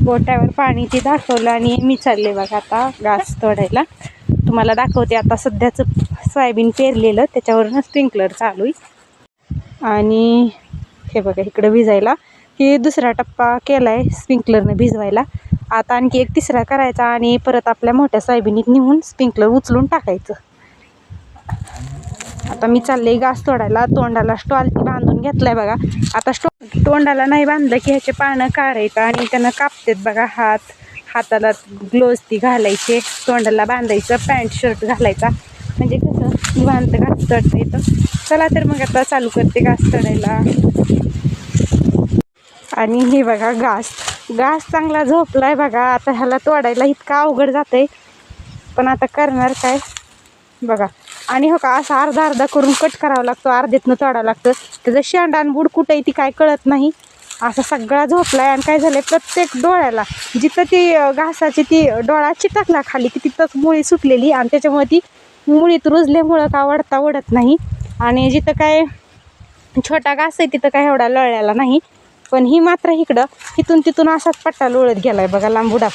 गोट्यावर पाणी ते दाखवलं आणि मी चालले बघा आता घास तोडायला. तुम्हाला दाखवते आता सध्याचं सोयाबीन पेरलेलं त्याच्यावरनं स्प्रिंकलर चालू आहे. आणि हे बघा इकडं भिजायला की दुसरा टप्पा केला आहे स्प्रिंकलरनं भिजवायला. आता आणखी एक तिसरा करायचा आणि परत आपल्या मोठ्या सोयाबीनीत निघून स्प्रिंकलर उचलून टाकायचं. आता मी चालले घास तोडायला. तोंडाला स्टॉल ती बांधून घेतलाय बघा. आता तोंडाला नाही बांधलं की ह्याचे पानं काढायचं आणि त्यांना कापतात बघा. हाताला ग्लोव्ज ती घालायचे, तोंडाला बांधायचं, पॅन्ट शर्ट घालायचा, म्हणजे कसं निवांत घास तोडता येतं. चला तर मग आता चालू करते घास तोडायला. आणि हे बघा घास चांगला झोपलाय बघा. आता ह्याला तोडायला इतका अवघड जातंय, पण आता करणार काय बघा. आणि हो का असं अर्धा करून कट करावं लागतो, अर्ध्यातनं तोडावं लागतं. त्याचं शेंडान बुड कुठे ती काय कळत नाही. असा सगळा झोपलाय. आणि काय झालंय प्रत्येक डोळ्याला जिथं ती घासाची ती डोळा चिटकला खाली की तिथंच मुळी सुटलेली आणि त्याच्यामुळे ती मुळीत रुजल्यामुळं का ओढत नाही. आणि जिथं काय छोटा घास आहे तिथं काय एवढा लळलेला नाही. पण ही मात्र इकडं इथून तिथून असाच पट्टा लोळत गेलाय बघा लांब बुडा.